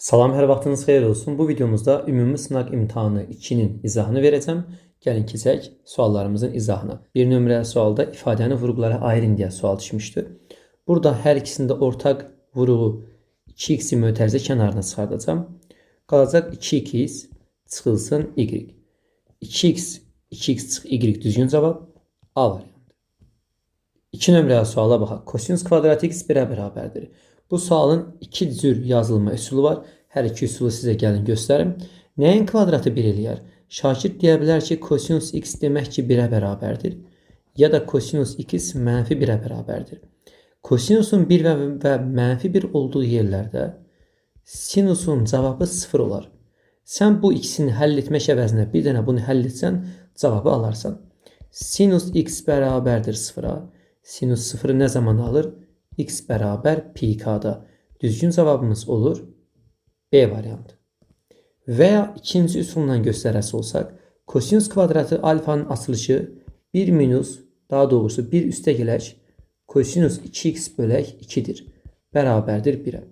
Salam, hər vaxtınız xeyir olsun. Bu videomuzda ümumi sınaq imtahanı 2-nin izahını verəcəm. Gəlin keçək suallarımızın izahına. Bir nömrəli sualda ifadəni vurğulara ayırın deyə sual düşmüşdü. Burada hər ikisində ortaq vurğu 2x-i mötərizə kənarına çıxardacağım. Qalacaq 2x çıxılsın y. 2x çıx y düzgün cavab A variantı. 2 nömrəli suala baxaq. Kosinus kvadrat x 1-ə bərabərdir. Bu sualın iki cür yazılma üsulu var. Hər iki üsulu sizə gəlin göstərim. Nəyin kvadratı 1 eləyər? Şakir deyə bilər ki, kosinus x demək ki 1-ə bərabərdir. Ya da kosinus x mənfi 1-ə bərabərdir. Kosinusun 1 və mənfi 1 olduğu yerlərdə sinusun cavabı 0 olar. Sən bu ikisini həll etmək əvəzinə bir dənə bunu həll etsən, cavabı alarsan. Sinus x bərabərdir 0-a. Sinus 0-ı nə zaman alır? X bərabər pi k-da. Düzgün cavabımız olur B variantı. Və ya ikinci üsulundan göstərəsi olsaq, kosinus kvadratı alfanın açılışı 1 minus, daha doğrusu 1 üstə gələk, kosinus 2x bölək 2-dir. Bərabərdir 1-ə.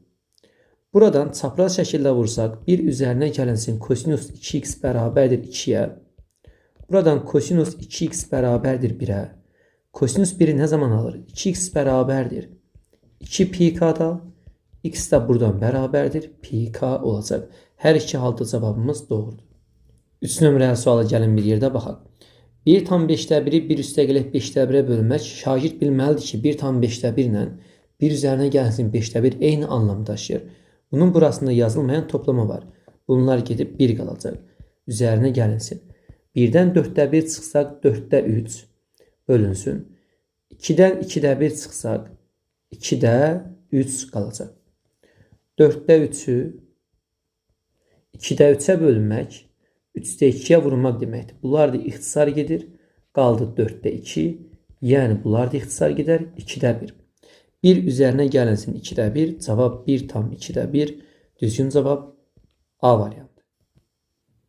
Buradan çapraz şəkildə vursaq, 1 üzərinə gəlinsin kosinus 2x bərabərdir 2-yə. Buradan kosinus 2x bərabərdir 1-ə. Kosinus 1-i nə zaman alır? 2x bərabərdir 2 pi k-da, x də buradan bərabərdir, pi k olacaq. Hər iki halda cavabımız doğrudur. 3 nömrəli suala gəlin bir yerdə baxaq. 1 tam 5-də 1-i 1 üstə gələk 5-də 1-ə bölmək, şagird bilməlidir ki, 1 tam 5-də 1 ilə 1 üzərinə gəlsin 5-də 1 eyni anlam daşıyır. Bunun burasında yazılmayan toplama var. Bunlar gedib 1 qalacaq. Üzərinə gəlinsin. 1-dən 4-də 1 çıxsaq 4-də 3 bölünsün. 2-dən 2-də 1 çıxsaq 2-də 3 qalacaq. 4-də 3-ü 2-də 3-ə bölünmək 3-də 2-yə vurmaq deməkdir. Bunlar da ixtisar gedir. Qaldı 4-də 2. Yəni bunlar da ixtisar gedər 2-də 1. 1 üzərinə gəlinsin 2-də 1. Cavab 1 tam 2-də 1. Düzgün cavab A variantı.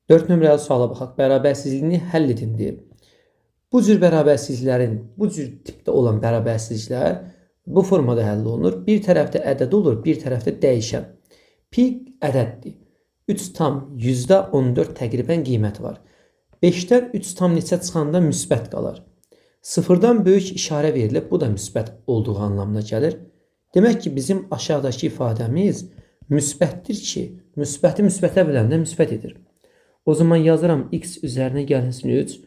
4 nömrəli suala baxaq. Bərabərsizliyini həll edin deyib. Bu cür bərabərsizliklərin, bu cür tipdə olan bərabərsizliklər bu formada həll olunur. Bir tərəfdə ədəd olur, bir tərəfdə dəyişən. Pi ədəddir. 3 tam %14 təqribən qiyməti var. 5-dən 3 tam neçə çıxanda müsbət qalar. 0-dan böyük işarə verilib, bu da müsbət olduğu anlamına gəlir. Demək ki, bizim aşağıdakı ifadəmiz müsbətdir ki, müsbəti müsbətə biləndə müsbət edir. O zaman yazıram x üzərinə gəlinsin 3,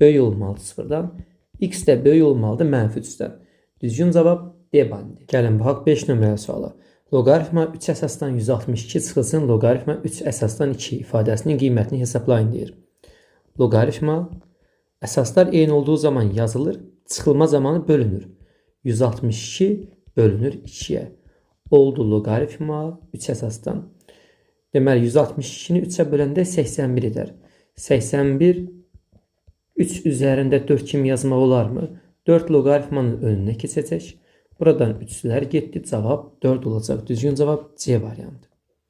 böyük olmalıdır 0-dan. X də böyük olmalıdır mənfi 3-dən. Düzgün cavab D bandi. Gəlin baxaq 5 nömrəli suala. Loqaritma 3 əsasdan 162 çıxılsın, loqaritma 3 əsasdan 2 ifadəsinin qiymətini hesablayın deyir. Loqaritma əsaslar eyni olduğu zaman yazılır, çıxılma zamanı bölünür. 162 bölünür 2-yə. Oldu loqaritma 3 əsasdan. Deməli 162-ni 3-ə böləndə 81 edər. 81 3 üzərində 4 kimi yazmaq olarmı? 4 loqaritmanın önünə keçəcək. Buradan 3'lər getdi. Cavab 4 olacaq. Düzgün cavab C variantı.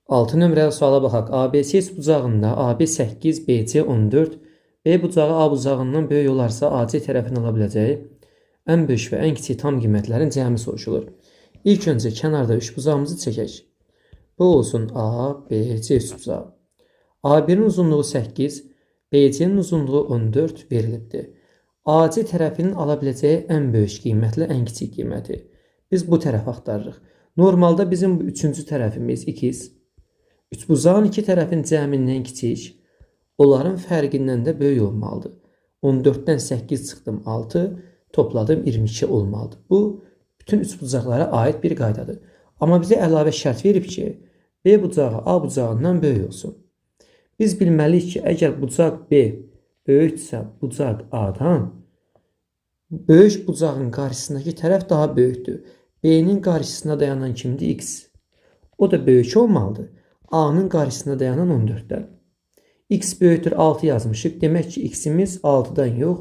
6 nömrəli suala baxaq. ABC bucağında AB 8, BC 14, B bucağı A bucağından böyük olarsa AC tərəfini ala biləcəyi ən böyük və ən kiçik tam qiymətlərin cəmi soruşulur. İlk öncə kənarda 3 bucağımızı çəkək. Bu olsun A, B, C bucağı. A1'in uzunluğu 8, BC'nin uzunluğu 14 verilibdir. AC tərəfinin ala biləcəyi ən böyük qiymətlə ən kiçik qiyməti. Biz bu tərəf axtarırıq. Normalda bizim bu üçüncü tərəfimiz x. Üçbucağın iki tərəfin cəmindən kiçik, onların fərqindən də böyük olmalıdır. 14-dən 8 çıxdım 6, topladım 22 olmalıdır. Bu bütün üçbucaqlara aid bir qaydadır. Amma bizə əlavə şərt verib ki, B bucağı A bucağından böyük olsun. Biz bilməliyik ki, əgər bucaq B böyüksə bucaq A'dan, böyük bucağın qarşısındakı tərəf daha böyükdür. B'nin qarşısına dayanan kimdir? X. O da böyük olmalıdır. A'nın qarşısına dayanan 14'dən. X böyükdür 6 yazmışıq. Demək ki, X'imiz 6'dan yox,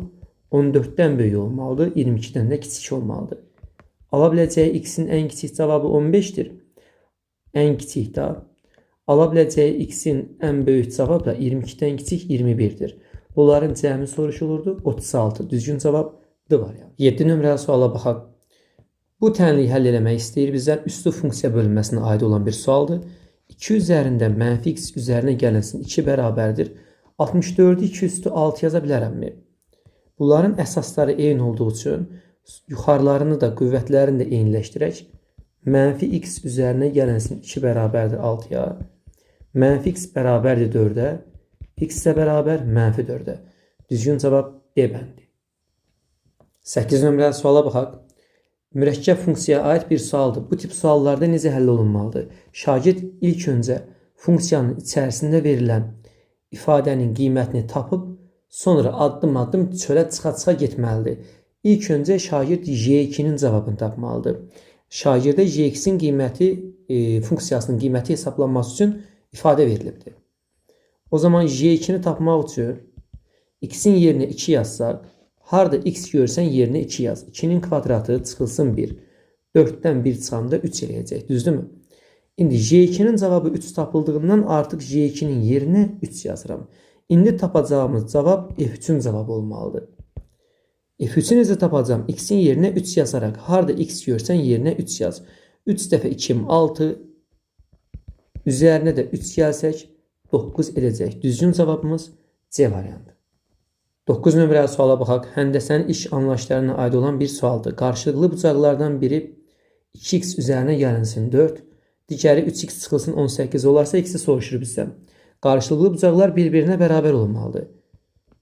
14'dən böyük olmalıdır. 22'dən də kiçik olmalıdır. Ala biləcəyi X'in ən kiçik cavabı 15'dir. Ən kiçik də. Ala biləcəyi X'in ən böyük cavabı da 22'dən kiçik 21'dir. Bunların cəmi soruşulurdu. 36. Düzgün cavab D variantı. 7 nömrəli suala baxaq. Bu tənliyi həll eləmək istəyir bizlər. Üslü funksiya bölünməsinə aid olan bir sualdır. 2 üzərində mənfi x üzərinə gəlinsin 2 bərabərdir. 64'ü 2 üstü 6 yaza bilərəmmi? Bunların əsasları eyni olduğu üçün yuxarılarını da qüvvətlərini də eyniləşdirək. Mənfi x üzərinə gəlinsin 2 bərabərdir 6'ya. Mənfi x bərabərdir 4'ə. X isə bərabər mənfi 4'ə. Düzgün cavab D bəndi. 8 nömrəli suala baxaq. Mürəkkəb funksiyaya aid bir sualdır. Bu tip suallarda necə həll olunmalıdır? Şagird ilk öncə funksiyanın içərisində verilən ifadənin qiymətini tapıb, sonra addım-addım çölə çıxa-çıxa getməlidir. İlk öncə şagird J2'nin cavabını tapmalıdır. Şagirdə J2'nin qiyməti, funksiyasının qiyməti hesablanması üçün ifadə verilibdir. O zaman J2'ni tapmaq üçün x'in yerinə 2 yazsaq, harda x görsən yerinə 2 yaz. 2'nin kvadratı çıxılsın 1. 4'dən 1 çıxanda 3 eləyəcək. Düzdürmü? İndi J2'nin cavabı 3 tapıldığından artıq J2'nin yerinə 3 yazıram. İndi tapacağımız cavab F3'ün cavabı olmalıdır. F3'ü necə tapacağım? X'in yerinə 3 yazaraq. Harda x görsən yerinə 3 yaz. 3 dəfə 2'm 6. Üzərinə də 3 gəlsək 9 edəcək. Düzgün cavabımız C variantı. 9 nömrəli suala baxaq. Həndəsənin iş anlayışlarına aid olan bir sualdır. Qarşılıqlı bucaqlardan biri 2x üzərinə gəlinsin 4, digəri 3x çıxılsın 18 olarsa x'i soruşur bizdən. Qarşılıqlı bucaqlar bir-birinə bərabər olmalıdır.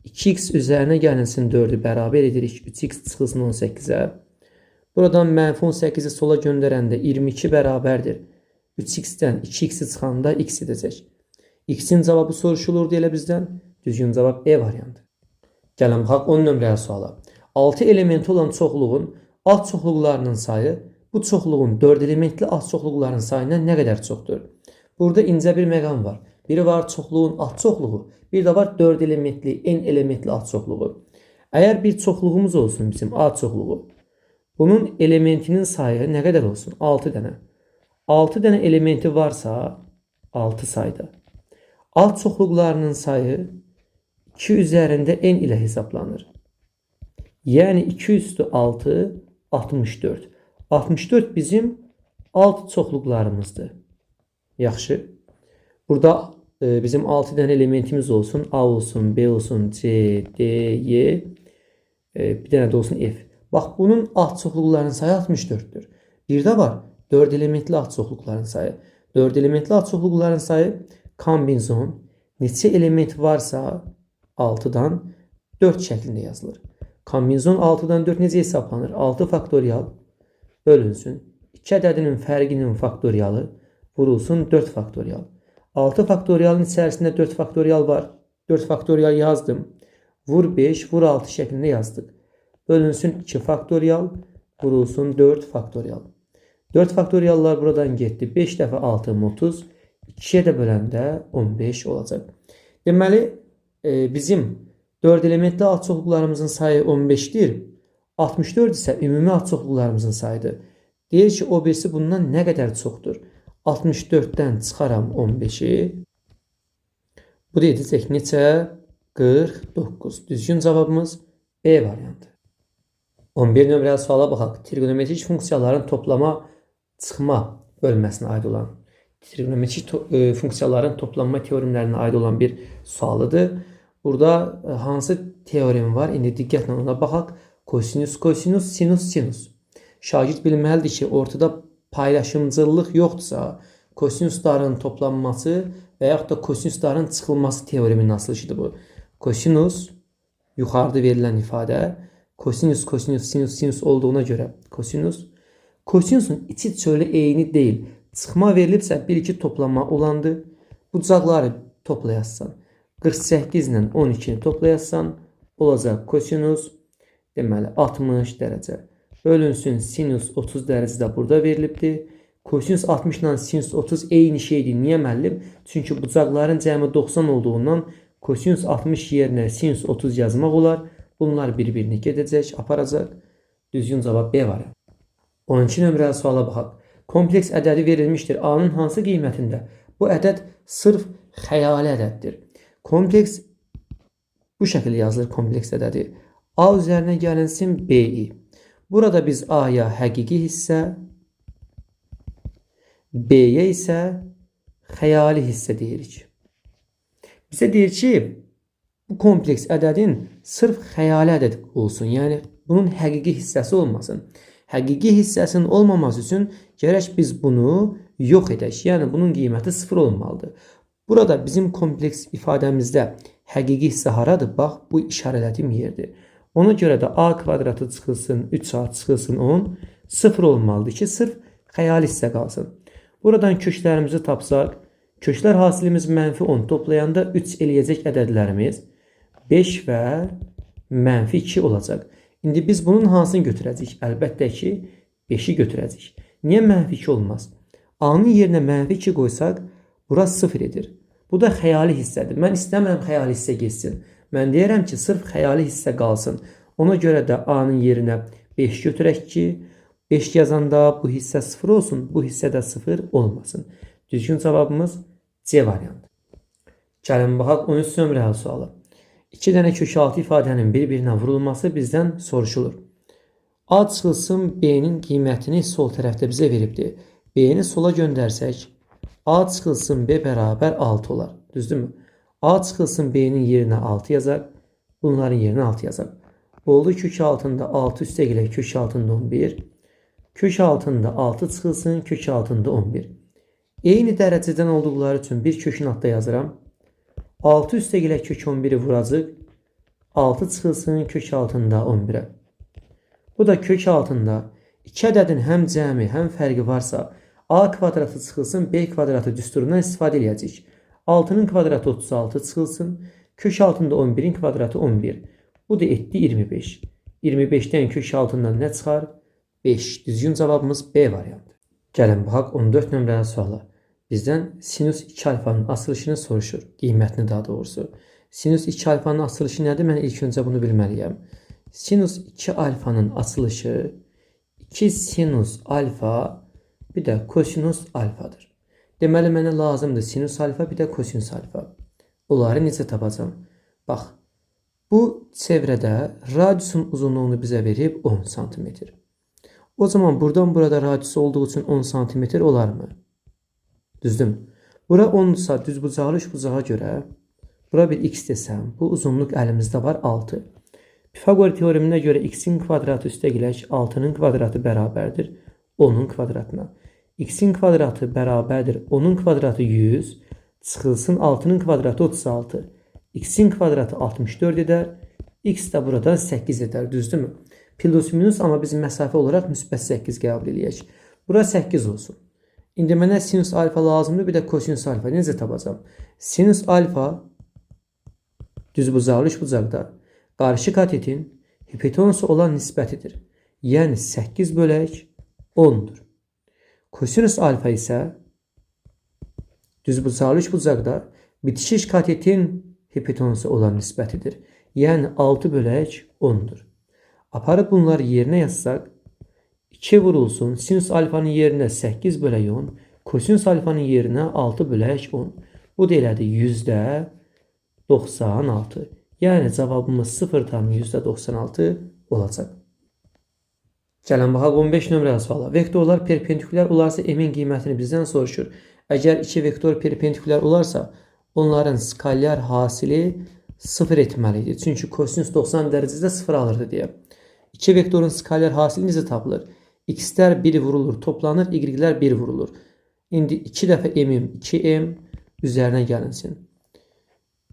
2x üzərinə gəlinsin 4'ü bərabər edirik 3x çıxılsın 18'ə. Buradan mənfi 18'i sola göndərəndə 22 bərabərdir. 3x'dən 2x'i çıxanda x edəcək. X'in cavabı soruşulur deyilə bizdən. Düzgün cavab E variantı. Gəlin baxaq 10 nömrəli suala. 6 elementi olan çoxluğun alt çoxluqlarının sayı bu çoxluğun 4 elementli alt çoxluqların sayından nə qədər çoxdur? Burada incə bir məqam var. Biri var çoxluğun alt çoxluğu, bir də var 4 elementli, n elementli alt çoxluğu. Əgər bir çoxluğumuz olsun bizim alt çoxluğu, bunun elementinin sayı nə qədər olsun? 6 dənə. 6 dənə elementi varsa 6 sayda. Alt çoxluqlarının sayı 2 üzərində n ilə hesablanır. Yəni 2 üstü 6, 64. 64 bizim alt çoxluqlarımızdır. Yaxşı. Burada bizim 6 dənə elementimiz olsun. A olsun, B olsun, C, D, Y. Bir dənə də olsun F. Bax, bunun alt çoxluqlarının sayı 64'dür. Bir də var 4 elementli alt çoxluqların sayı. 4 elementli alt çoxluqların sayı kombinzon. Neçə element varsa 6'dan 4 şəklində yazılır. Kombinzon 6'dan 4 necə hesablanır? 6 faktorial bölünsün. 2 ədədinin fərqinin faktorialı vurulsun 4 faktorial. 6 faktorialın içərisində 4 faktorial var. 4 faktorial yazdım. Vur 5, vur 6 şəklində yazdık. Bölünsün 2 faktorial, vurulsun 4 faktorial. 4 faktoriallar buradan getdi. 5 dəfə 6 30. 2'ye də böləndə 15 olacaq. Deməli, bizim 4 elementli alt çoxluqlarımızın sayı 15'dir. 64 isə ümumi alt çoxluqlarımızın sayıdır. Deyir ki, o birisi bundan nə qədər çoxdur? 64'dən çıxaram 15'i. Bu da edəcək neçə? 49. Düzgün cavabımız B variantı. 11 nömrəli suala baxaq. Trigonometrik funksiyaların toplama çıxma bölməsinə aid olan, trigonometrik funksiyaların toplanma teoremlərinə aid olan bir sualıdır. Burada hansı teorem var? İndi diqqətlə ona baxaq. Kosinus, kosinus, sinus, sinus. Şagird bilməlidir ki, ortada paylaşımcılıq yoxdursa, kosinusların toplanması və yaxud da kosinusların çıxılması teoremin asılışıdır bu. Kosinus, yuxarıda verilən ifadə, kosinus, kosinus, sinus, sinus olduğuna görə kosinus. Kosinusun içi çölü eyni deyil. Çıxma verilibsə 1-2 toplanma olandı. Bucaqları toplayassan. 48 ilə 12'ni toplayassan olacaq kosinus deməli 60 dərəcə. Bölünsün sinus 30 dərəcə də burada verilibdir. Kosinus 60 ilə sinus 30 eyni şeydir. Niyə müəllim? Çünki bucaqların cəmi 90 olduğundan kosinus 60 yerinə sinus 30 yazmaq olar. Bunlar bir-birini gedəcək, aparacaq. Düzgün cavab B var. 12 nömrəli suala baxaq. Kompleks ədədi verilmişdir. A-nın hansı qiymətində? Bu ədəd sırf xəyali ədəddir. Kompleks bu şəkildə yazılır, kompleks ədədi. A üzərinə gəlinsin B-i. Burada biz A-ya həqiqi hissə, B-yə isə xəyali hissə deyirik. Bizə deyir ki, bu kompleks ədədin sırf xəyali ədəd olsun. Yəni bunun həqiqi hissəsi olmasın. Həqiqi hissəsinin olmaması üçün gərək biz bunu yox edək. Yəni bunun qiyməti 0 olmalıdır. Burada bizim kompleks ifadəmizdə həqiqi hissə haradır? Bax, bu işarələdiyim yerdir. Ona görə də a kvadratı çıxılsın 3a çıxılsın 10 0 olmalıdır ki, sırf xəyali hissə qalsın. Buradan köklərimizi tapsaq, köklər hasilimiz -10 toplayanda 3 eləyəcək ədədlərimiz 5 və -2 olacaq. İndi biz bunun hansını götürəcəyik? Əlbəttə ki, 5-i götürəcəyik. Niyə -2 olmaz? A-nın yerinə -2 qoysaq, bura 0 edir. Bu da xəyali hissədir. Mən istəmirəm xəyali hissə geçsin. Mən deyirəm ki, sırf xəyali hissə qalsın. Ona görə də A-nın yerinə 5 götürək ki, 5 yazanda bu hissə 0 olsun, bu hissə də 0 olmasın. Düzgün cavabımız C variantı. Gəlin baxaq 13 nömrəli sualı. 2 dənə kökaltı ifadənin bir-birinə vurulması bizdən soruşulur. A çıxılsın B-nin qiymətini sol tərəfdə bizə veribdir. B-ni sola göndərsək, A çıxılsın B bərabər 6 olar. Düzdürmü? A çıxılsın B-nin yerinə 6 yazaq, bunların yerinə 6 yazaq. Oldu kök altında 6 üstəgələ kök altında 11. Kök altında 6 çıxılsın, kök altında 11. Eyni dərəcədən olduqları üçün bir kökün altında yazıram. 6 üstəgələ kök 11'i vuracaq. 6 çıxılsın, kök altında 11'ə. Bu da kök altında 2 ədədin həm cəmi, həm fərqi varsa, A kvadratı çıxılsın, B kvadratı düsturundan istifadə edəcəyik. 6'nın kvadratı 36 çıxılsın, kök altında 11'in kvadratı 11. Bu da etdi 25. 25'dən kök altından nə çıxar? 5. Düzgün cavabımız B variantı. Gəlin baxaq 14 nömrəli suala. Bizdən sinus 2 alfanın açılışını soruşur. Qiymətini daha doğrusu. Sinus 2 alfanın açılışı nədir? Mən ilk öncə bunu bilməliyəm. Sinus 2 alfanın açılışı 2 sinus alfa bir də kosinus alfadır. Deməli mənə lazımdır sinus alfa bir də kosinus alfa. Onları necə tapacağam? Bax, bu çevrədə radiusun uzunluğunu bizə verib 10 cm. O zaman buradan burada radius olduğu için 10 cm olar mı? Düzdür. Bura 10'sa düzbucaqlı üçbucağa görə bura bir x desəm, bu uzunluq əlimizdə var 6. Pifagor teoreminə görə x-in kvadratı üstəgilək 6'nın kvadratı bərabərdir 10'un kvadratına. X-in kvadratı bərabərdir 10'un kvadratı 100 çıxılsın 6'nın kvadratı 36. X-in kvadratı 64 edər. X də buradan 8 edər. Düzdürmü? Plus minus amma biz məsafə olaraq müsbət 8 qəbul edək. Bura 8 olsun. İndi mənə sinus alfa lazımdır, bir də kosinus alfa. Necə tapacağam? Sinus alfa düzbucaqlı üçbucaqda qarşı katetin hipotenusu olan nisbətidir. Yəni 8 bölək 10'dur. Kosinus alfa isə düzbucaqlı üçbucaqda bitişik katetin hipotenusu olan nisbətidir. Yəni 6 bölək 10'dur. Aparıb bunları yerinə yazsaq 2 vurulsun. Sinus alfanın yerinə 8 bölək 10. Kosinus alfanın yerinə 6 bölək 10. Bu da elədir %96. Yəni cavabımız 0,96 olacaq. Gəlin baxaq 15 nömrəli suala. Vektorlar perpendikülər olarsa m-in qiymətini bizdən soruşur. Əgər 2 vektor perpendikülər olarsa, onların skalyar hasili 0 etməlidir. Çünki kosinus 90 dərəcədə 0 alırdı deyə. 2 vektorun skalyar hasili necə tapılır? X'lər 1 vurulur, toplanır, y'lər 1 vurulur. İndi 2 dəfə m'im 2m üzərinə gəlinsin.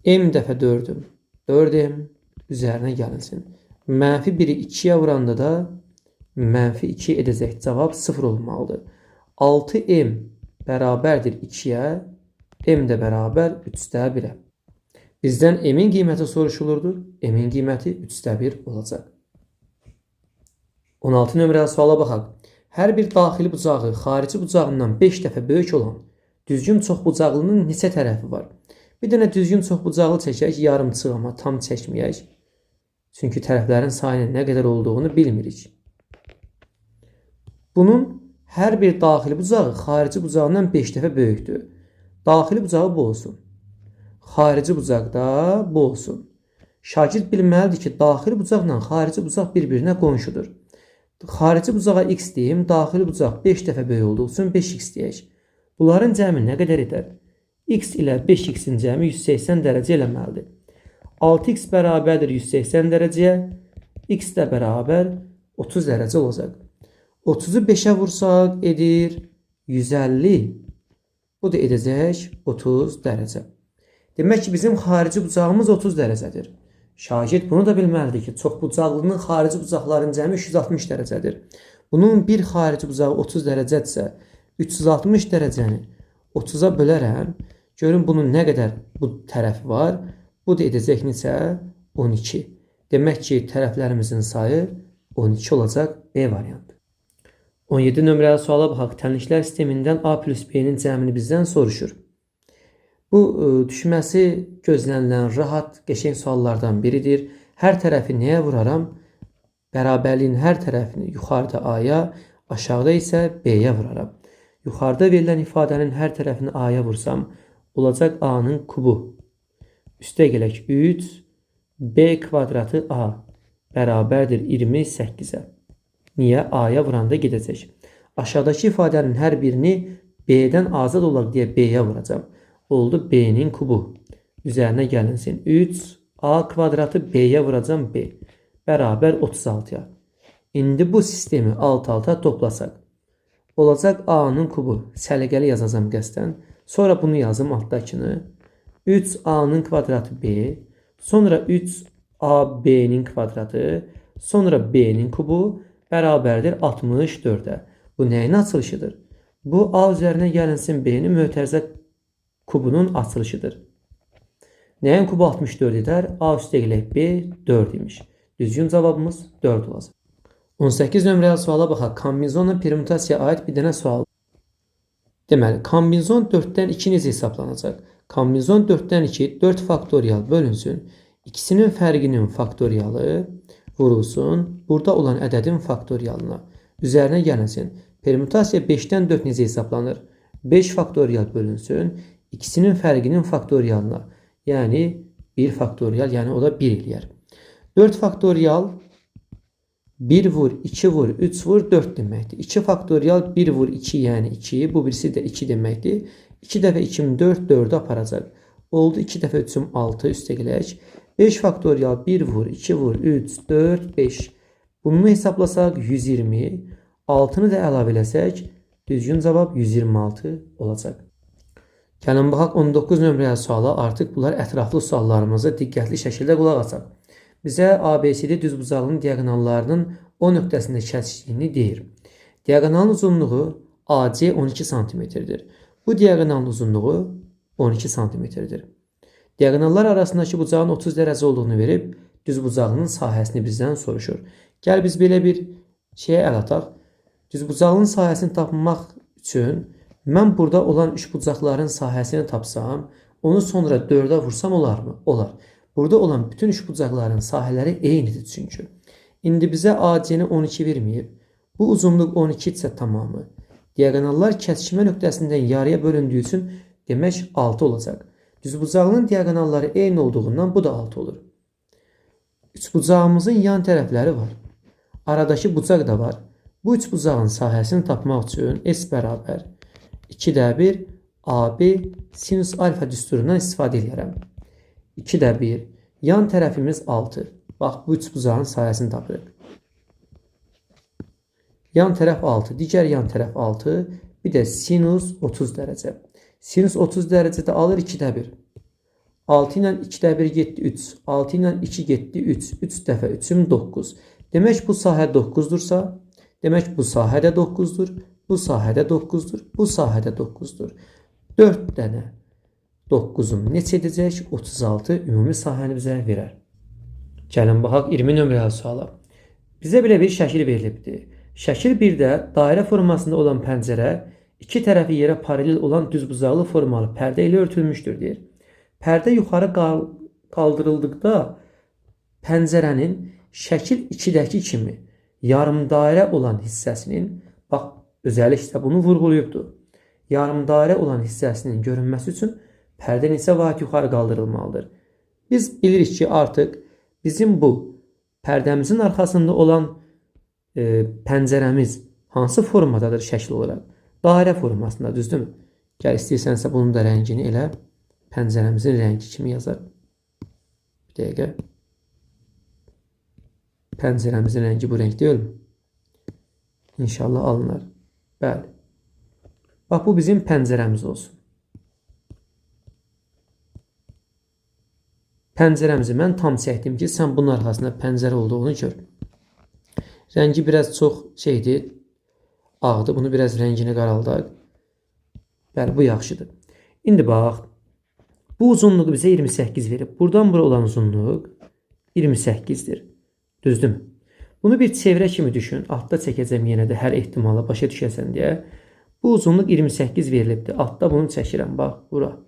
M dəfə 4'üm 4m üzərinə gəlinsin. Mənfi 1'i 2'yə vuranda da mənfi 2 edəcək. Cavab 0 olmalıdır. 6m bərabərdir 2'yə, m də bərabər 3/1'ə. Bizdən m'in qiyməti soruşulurdu. M'in qiyməti 3/1 olacaq. 16 nömrəli suala baxaq. Hər bir daxili bucağı xarici bucağından 5 dəfə böyük olan düzgün çoxbucaqlının neçə tərəfi var? Bir dənə düzgün çoxbucaqlı çəkək, yarımçıq amma tam çəkməyək. Çünki tərəflərin sayının nə qədər olduğunu bilmirik. Bunun hər bir daxili bucağı xarici bucağından 5 dəfə böyükdür. Daxili bucağı bu olsun. Xarici bucaqda bu olsun. Şagird bilməlidir ki, daxili bucaqla xarici bucaq bir-birinə qonşudur. Xarici bucağa x deyim, daxili bucaq 5 dəfə böyük olduğu üçün 5x deyək. Bunların cəmi nə qədər edər? X ilə 5x'in cəmi 180 dərəcə eləməlidir. 6x bərabərdir 180 dərəcəyə. X də bərabər 30 dərəcə olacaq. 30'u 5'e vursaq edir 150. Bu da edəcək 30 dərəcə. Demək ki, bizim xarici bucağımız 30 dərəcədir. Şagird bunu da bilməlidir ki, çoxbucaqlının xarici bucaqların cəmi 360 dərəcədir. Bunun bir xarici bucağı 30 dərəcədirsə, 360 dərəcəni 30'a bölərəm. Görün bunun nə qədər bu tərəfi var. Bu da edəcək neçə? 12. Demək ki, tərəflərimizin sayı 12 olacaq B variantı. 17 nömrəli suala baxaq. Tənliklər sistemindən A plus B'nin cəmini bizdən soruşur. Bu düşməsi gözlənilən rahat, qəşəng suallardan biridir. Hər tərəfi nəyə vuraram? Bərabərliyin hər tərəfini yuxarıda A-ya, aşağıda isə B-yə vuraram. Yuxarıda verilən ifadənin hər tərəfini A-ya vursam, olacaq A-nın kubu. Üstə gələk 3, B kvadratı A bərabərdir 28'ə. Niyə? A-ya vuranda gedəcək. Aşağıdakı ifadənin hər birini B-dən azad olaq deyə B-yə vuracam. Oldu B'nin kubu. Üzərinə gəlinsin. 3 A kvadratı B'yə vuracam B. Bərabər 36'ya. İndi bu sistemi alt-alta toplasaq. Olacaq A'nın kubu. Səliqəli yazacam qəsdən. Sonra bunu yazım altdakını. 3 A'nın kvadratı B. Sonra 3 A B'nin kvadratı. Sonra B'nin kubu. Bərabərdir 64'ə. Bu nəyin açılışıdır? Bu A üzərinə gəlinsin B'nin mötərizə kubunun açılışıdır. Nəyin kubu 64 edər? A üstə gələk B 4 imiş. Düzgün cavabımız 4 olacaq. 18 nömrəli suala baxaq. Kombinizonla permütasiyaya aid bir dənə sual. Deməli, kombinizon 4'dən 2 necə hesablanacaq? Kombinizon 4'dən 2 4 faktorial bölünsün. İkisinin fərqinin faktorialı vurulsun. Burada olan ədədin faktorialına. Üzərinə gəlinsin. Permütasiya 5'dən 4 necə hesablanır? 5 faktorial bölünsün. İkisinin fərqinin faktorialına. Yəni 1 faktorial, yəni o da 1 eləyər. 4 faktorial 1 vur, 2 vur, 3 vur, 4 deməkdir. 2 faktorial 1 vur, 2 yəni 2. Bu birisi də 2 deməkdir. 2 dəfə 2'm 4, 4'ü aparacaq. Oldu 2 dəfə 3'üm 6 üstə gələk. 5 faktorial 1 vur, 2 vur, 3, 4, 5. Bunu hesablasaq 120. 6'nı da əlavə eləsək düzgün cavab 126 olacaq. Gəlin baxaq 19 nömrəli suala. Artıq bunlar ətraflı suallarımızı diqqətli şəkildə qulaq asaq. Bizə ABCD düzbucağının diagonallarının O nöqtəsində kəsişdiyini deyir. Diagonalın uzunluğu AC 12 cm-dir. Bu diagonalın uzunluğu 12 cm-dir. Diagonallar arasındakı bucağın 30 dərəcə olduğunu verib düzbucağının sahəsini bizdən soruşur. Gəl biz belə bir şeyə əl ataq. Düzbucağının sahəsini tapmaq üçün mən burada olan üçbucaqların sahəsini tapsam, onu sonra 4'ə vursam olarmı? Olar. Burada olan bütün üçbucaqların sahələri eynidir çünki. İndi bizə AC-ni 12 verməyib. Bu uzunluq 12 isə tamamı. Diagonallar kəsişmə nöqtəsindən yarıya bölündüyü üçün demək 6 olacaq. Düzbucağının diagonalları eyni olduğundan bu da 6 olur. Üçbucağımızın yan tərəfləri var. Aradakı bucaq da var. Bu üçbucağın sahəsini tapmaq üçün S bərabər 2'də 1 AB sinüs alfa düsturundan istifadə edərəm. 2'də 1 yan tərəfimiz 6. Bax bu üçbucağın sahəsini tapırıq. Yan tərəf 6, digər yan tərəf 6, bir də sinus 30 dərəcə. Sinus 30 dərəcədə alır 2'də 1. 6 ilə 2'də 1 getdi 3. 6 ilə 2 getdi 3. 3 dəfə 3'üm 9. Demək bu sahə 9'dursa, demək bu sahə də 9'dur. Bu sahədə 9'dur. Bu sahədə 9'dur. 4 dənə 9'um neçə edəcək? 36 ümumi sahəni bizə verər. Gəlin baxaq 20 nömrəli suala. Bizə belə bir şəkil verilibdir. Şəkil 1'də dairə formasında olan pəncərə iki tərəfi yerə paralel olan düzbucaqlı formalı pərdə ilə örtülmüşdür deyir. Pərdə yuxarı qaldırıldıqda pəncərənin şəkil 2'dəki kimi yarım dairə olan hissəsinin, bax özəllik isə bunu vurğulayıbdır. Yarım dairə olan hissəsinin görünməsi üçün pərdə neçə vaat yuxarı qaldırılmalıdır? Biz bilirik ki artıq bizim bu pərdəmizin arxasında olan pəncərəmiz hansı formadadır şəkil olaraq? Dairə formasında, düzdürmü? Gəl istəyirsənsə bunun da rəngini elə pəncərəmizin rəngi kimi yazar. Bir dəqiqə. Pəncərəmizin rəngi bu renk deyilmi? İnşallah alınır. Bəli. Bax, bu bizim pəncərəmiz olsun. Pəncərəmizi mən tam çəkdim ki, sən bunun arxasında pəncərə olduğunu gör. Rəngi biraz çox şeydir, ağdır. Bunu biraz rəngini qaraldaq. Bəli, bu yaxşıdır. İndi bax, bu uzunluğu bizə 28 verib. Buradan bura olan uzunluq 28'dir. Düzdürmü? Bunu bir çevrə kimi düşün. Altda çəkəcəm yenə də hər ehtimala başa düşəsən deyə. Bu uzunluq 28 verilibdir. Altda bunu çəkirəm. Bax, bura.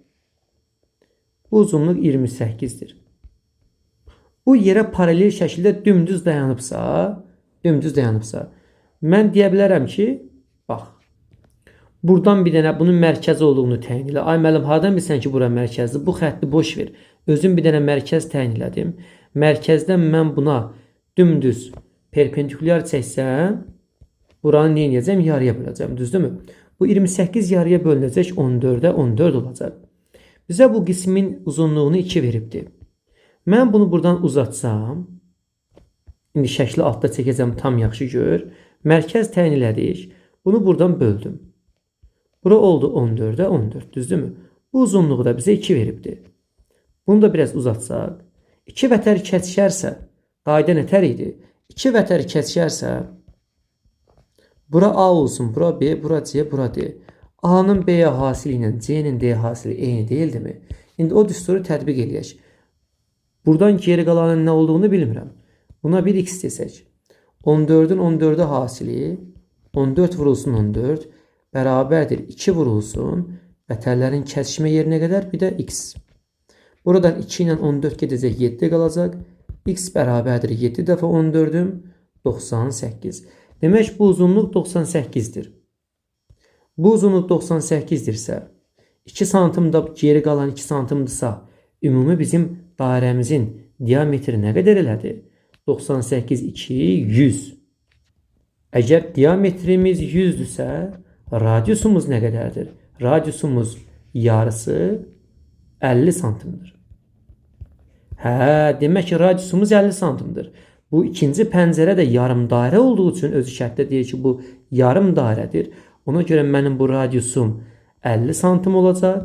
Bu uzunluq 28'dir. Bu yerə paralel şəkildə dümdüz dayanıbsa, mən deyə bilərəm ki, bax, buradan bir dənə bunun mərkəzi olduğunu təyin elə. Ay müəllim, hardan bilsən ki, bura mərkəzdir? Bu xətti boş ver. Özüm bir dənə mərkəz təyin elədim. Mərkəzdən mən buna dümdüz perpendikulyar çəksəm, buranı nə edəcəm? Yarıya böləcəm. Düzdürmü? Bu 28 yarıya bölünəcək 14'ə 14 olacaq. Bizə bu qismin uzunluğunu 2 veribdir. Mən bunu buradan uzatsam, indi şəkli altda çəkəcəm, tam yaxşı gör. Mərkəz təyin elədik. Bunu buradan böldüm. Bura oldu 14'ə 14. Düzdürmü? Bu uzunluğu da bizə 2 veribdir. Bunu da biraz uzatsaq. 2 vətər kəsişərsə, qayda nətər idi? 2 vətər kəsişərsə, bura A olsun, bura B, bura C, bura D. A'nın B'yə hasili ilə C'nin D hasili eyni deyildimi? İndi o düsturu tətbiq eləyək. Buradan geri qalanın nə olduğunu bilmirəm. Buna bir x desək. 14'ün 14'ə hasili 14 vurulsun 14 bərabərdir 2 vurulsun vətərlərin kəsişmə yerinə qədər bir də x. Buradan 2 ilə 14 gedəcək 7 qalacaq. X bərabərdir 7 dəfə 14'üm 98. Demək bu uzunluq 98'dir. Bu uzunluq 98'dirsə 2 santimdə geri qalan 2 santimdirsə ümumi bizim dairəmizin diametri nə qədər elədi? 98 2 100. Əgər diametrimiz 100'dürsə radiusumuz nə qədərdir? Radiusumuz yarısı 50 santimdir. Demək ki radiusumuz 50 santimdir. Bu ikinci pəncərə də yarım dairə olduğu üçün özü şərtdə deyir ki bu yarım dairədir. Ona görə mənim bu radiusum 50 santim olacaq.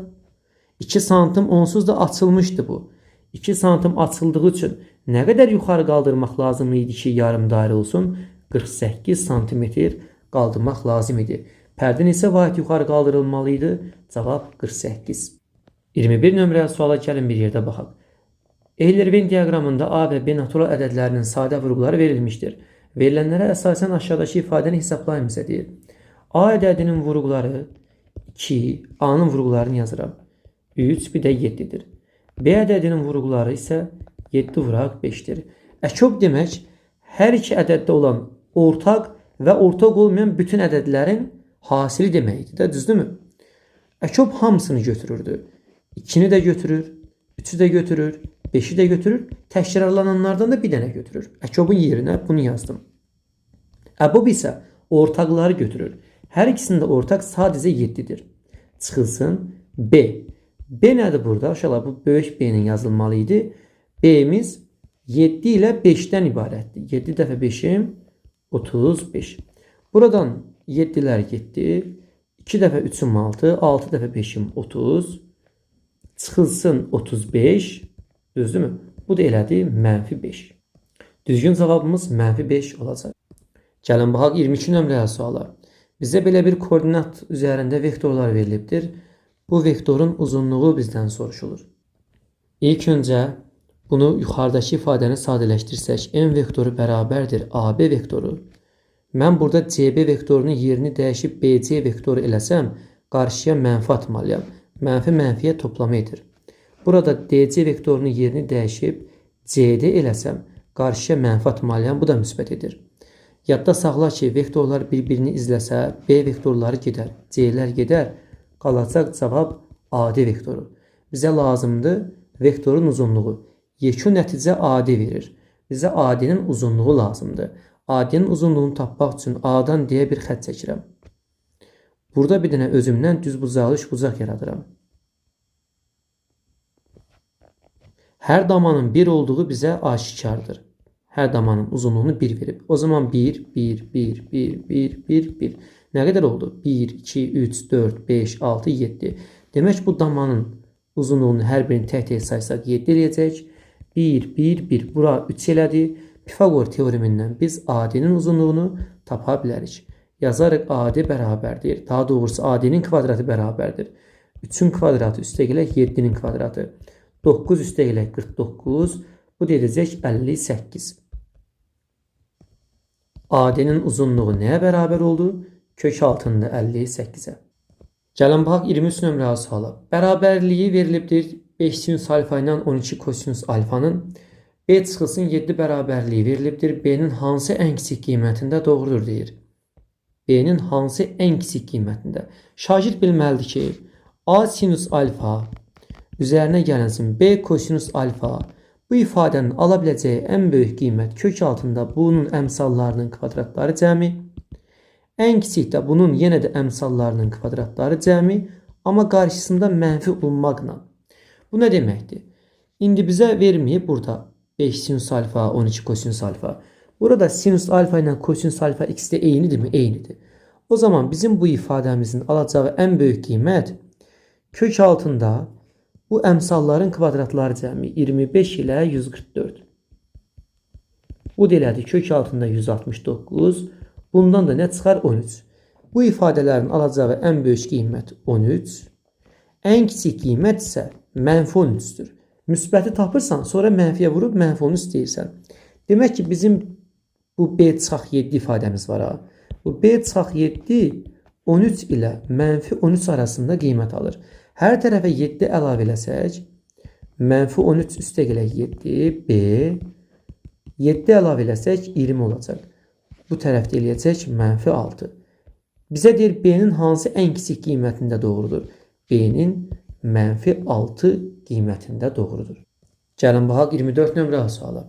2 santim onsuz da açılmışdı bu. 2 santim açıldığı üçün nə qədər yuxarı qaldırmaq lazım idi ki yarım dairə olsun? 48 santimetr qaldırmaq lazım idi. Pərdə neçə vahid yuxarı qaldırılmalı idi? Cavab 48. 21 nömrəli suala gəlin bir yerdə baxaq. Eyler-Venn diaqramında A və B natural ədədlərinin sadə vurğuları verilmişdir. Verilənlərə əsasən aşağıdakı ifadəni hesablayın bizə deyir. A ədədinin vurğuları 2, A'nın vurğularını yazıram. 3 bir də 7'dir. B ədədinin vurğuları isə 7 vuraq 5'dir. Əkob demək hər iki ədəddə olan ortaq və ortaq olmayan bütün ədədlərin hasili deməkdir də, düzdürmü? Əkоб hamısını götürürdü. 2'ni də götürür, 3'ü də götürür, 5'i də götürür, təkrarlananlardan da bir dənə götürür. Əkobun yerinə bunu yazdım. Əbob isə ortaqları götürür. Hər ikisində ortaq sadəcə 7'dir. Çıxılsın B. B nədir burada? Uşaqlar, bu böyük B'nin yazılmalı idi. B'miz 7 ilə 5'dən ibarətdir. 7 dəfə 5'im 35. Buradan 7'lər getdi. 2 dəfə 3'üm 6, 6 dəfə 5'im 30. Çıxılsın 35. Düzdürmü? Bu da elədi -5. Düzgün cavabımız -5 olacaq. Gəlin baxaq 22 nömrəli suala. Bizə belə bir koordinat üzərində vektorlar verilibdir. Bu vektorun uzunluğu bizdən soruşulur. İlk öncə bunu yuxarıdakı ifadəni sadələşdirsək, n vektoru bərabərdir AB vektoru. Mən burada CB vektorunun yerini dəyişib BC vektoru eləsəm, qarşıya mənfi atmalıyam. Mənfi mənfiyə toplama edir. Burada DC vektorunun yerini dəyişib CD eləsəm, qarşıya mənfi atmalıyam. Bu da müsbət edir. Yadda saxla ki, vektorlar bir-birini izləsə, B vektorları gedər, C'lər gedər, qalacaq cavab AD vektoru. Bizə lazımdır vektorun uzunluğu. Yekun nəticə AD verir. Bizə AD'nin uzunluğu lazımdır. AD'nin uzunluğunu tapmaq üçün A'dan D'yə bir xətt çəkirəm. Burada bir dənə özümdən düzbucaqlı üçbucaq yaradıram. Hər damanın 1 olduğu bizə aşikardır. Hər damanın uzunluğunu 1 verib. O zaman 1, 1, 1, 1, 1, 1, 1. Nə qədər oldu? 1, 2, 3, 4, 5, 6, 7. Demək bu damanın uzunluğunu hər birini tək-tək saysaq 7 eləyəcək. 1, 1, 1. Bura 3 elədi. Pifagor teoremindən biz AD-nin uzunluğunu tapa bilərik. Yazarıq AD bərabərdir. Daha doğrusu AD-nin kvadratı bərabərdir. 3-ün kvadratı üstəgələk 7-nin kvadratı. 9 üstəgələk 49. Bu deyəcək 58. AD-nin uzunluğu nəyə bərabər oldu? Kök altında 58-ə. Gəlin baxaq 23 nömrəli suala. Bərabərliyi verilibdir 5 sinus alfa ilə 12 kosinus alfanın. B çıxılsın 7 bərabərliyi verilibdir. B-nin hansı ən kiçik qiymətində doğrudur deyir. B-nin hansı ən kiçik qiymətində? Şagird bilməlidir ki, A sinus alfa üzərinə gələnsin B kosinus alfa bu ifadənin ala biləcəyi ən böyük qiymət kök altında bunun əmsallarının kvadratları cəmi. Ən kiçik də bunun yenə də əmsallarının kvadratları cəmi, amma qarşısında mənfi olmaqla. Bu nə deməkdir? İndi bizə verməyib burada 5 sinus alfa, 12 kosinus alfa. Burada sinus alfa ilə kosinus alfa ikisi də eynidirmi? Eynidir. O zaman bizim bu ifadəmizin alacağı ən böyük qiymət kök altında bu əmsalların kvadratları cəmi 25 ilə 144. Bu deyilədi kök altında 169. Bundan da nə çıxar? 13. Bu ifadələrin alacağı ən böyük qiymət 13. Ən kiçik qiymət isə mənfi 13-dür. Müsbəti tapırsan, sonra mənfiyə vurub mənfi 13 deyirsən. Demək ki, bizim bu B çıxaq 7 ifadəmiz var. Ha? Bu B çıxaq 7 13 ilə mənfi 13 arasında qiymət alır. Hər tərəfə 7 əlavə eləsək, mənfi 13 üstəgələk 7, B, 7 əlavə eləsək 20 olacaq. Bu tərəfdə eləyəcək mənfi 6. Bizə deyir B-nin hansı ən kiçik qiymətində doğrudur? B-nin mənfi 6 qiymətində doğrudur. Gəlin baxaq 24 nömrəli suala.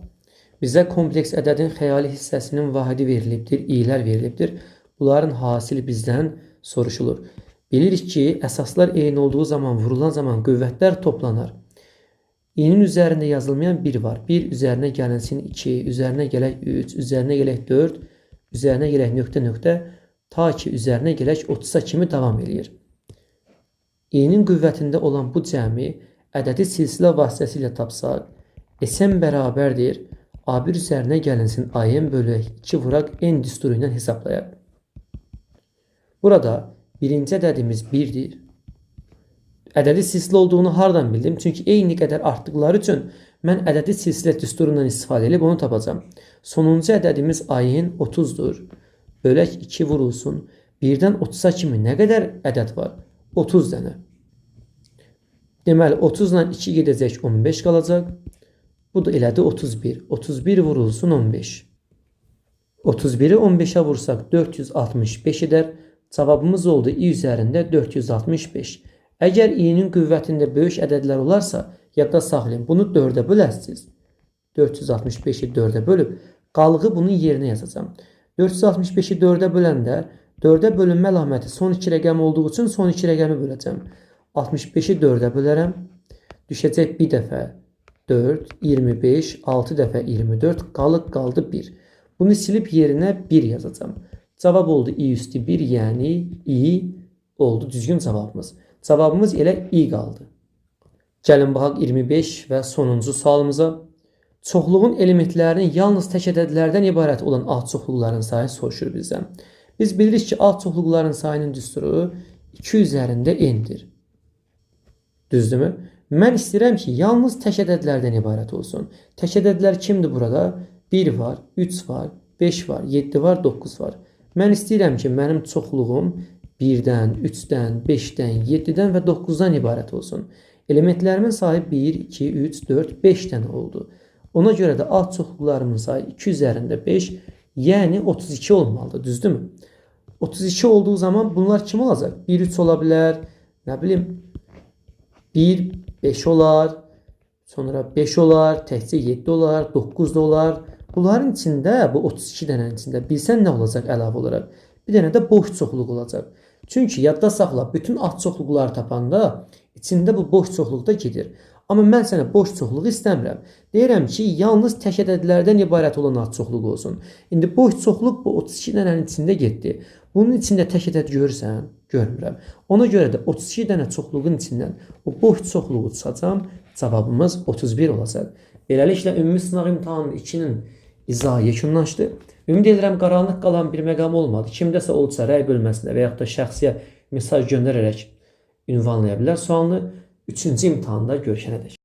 Bizə kompleks ədədin xəyali hissəsinin vahidi verilibdir, i'lər verilibdir. Bunların hasili bizdən soruşulur. Bilirik ki, əsaslar eyni olduğu zaman, vurulan zaman qüvvətlər toplanar. İ'nin üzərində yazılmayan 1 var. 1 üzərinə gələnsin 2, üzərinə gələk 3, üzərinə gələk 4, üzərinə gələk nöqtə, ta ki üzərinə gələk 30-a kimi davam edir. İ'nin qüvvətində olan bu cəmi ədədi silsilə vasitəsilə tapsaq, Sm bərabərdir. A1 üzərinə gəlinsin Am bölək 2 vuraq n düsturu ilə hesablayaq. Burada birinci ədədimiz 1-dir. Ədədi silsilə olduğunu hardan bildim? Çünki eyni qədər artdıqları üçün mən ədədi silsilə düsturundan istifadə edib onu tapacağım. Sonuncu ədədimiz Am 30-dur. Bölək 2 vurulsun. 1-dən 30-a kimi nə qədər ədəd var? 30 dənə. Deməli 30 ilə 2 gedəcək 15 qalacaq. Bu da elədi 31. 31 vurulsun 15. 31-i 15-ə vursaq 465 edər. Cavabımız oldu i üzərində 465. Əgər i'nin qüvvətində böyük ədədlər olarsa, yadda saxlayın, bunu 4-ə böləsiniz. 465-i 4-ə bölüb, qalığı bunun yerinə yazacağım. 465-i 4-ə böləndə, 4-ə bölünmə əlaməti son 2 rəqəm olduğu üçün son 2 rəqəmi böləcəm. 65-i 4-ə bölərəm. Düşəcək bir dəfə 4, 25, 6 dəfə 24, qalıq qaldı 1. Bunu silib yerinə 1 yazacağım. Cavab oldu i üstü 1, yəni i oldu düzgün cavabımız. Cavabımız elə i qaldı. Gəlin baxaq 25 və sonuncu sualımıza. Çoxluğun elementlərinin yalnız tək ədədlərdən ibarət olan alt çoxluqların sayı soruşur bizdən. Biz bilirik ki, alt çoxluqların sayının düsturu 2 üzərində n-dir. Düzdürmü? Mən istəyirəm ki, yalnız tək ədədlərdən ibarət olsun. Tək ədədlər kimdir burada? 1 var, 3 var, 5 var, 7 var, 9 var. Mən istəyirəm ki, mənim çoxluğum 1-dən, 3-dən, 5-dən, 7-dən və 9-dan ibarət olsun. Elementlərimin sayı 1, 2, 3, 4, 5 dənə oldu. Ona görə də alt çoxluqlarımın sayı 2 üzərində 5, yəni 32 olmalıdır, düzdürmü? 32 olduğu zaman bunlar kim olacaq? 1, 3 ola bilər, nə bilim, 1, 5 olar, sonra 5 olar, təkcə 7 olar, 9 da olar. Bunların içində, bu 32 dənənin içində bilsən nə olacaq əlavə olaraq? Bir dənə də boş çoxluq olacaq. Çünki yadda saxla, bütün az çoxluqları tapanda içində bu boş çoxluq da gedir. Amma mən sənə boş çoxluğu istəmirəm. Deyirəm ki, yalnız tək ədədlərdən ibarət olan az çoxluq olsun. İndi boş çoxluq bu 32 dənənin içində getdi. Bunun içində tək ədəd görürsən? Görmürəm. Ona görə də 32 dənə çoxluğun içindən o boş çoxluğu çıxacam. Cavabımız 31 olacaq. Beləliklə ümumi sınaq imtahanının 2-nin izahı yekunlaşdı. Ümid edirəm qaranlıq qalan bir məqam olmadı. Kimdəsə olsa rəy bölməsində və yaxud da şəxsiyə mesaj göndərərək ünvanlaya bilər sualını. 3-cü imtahanda görüşənədək.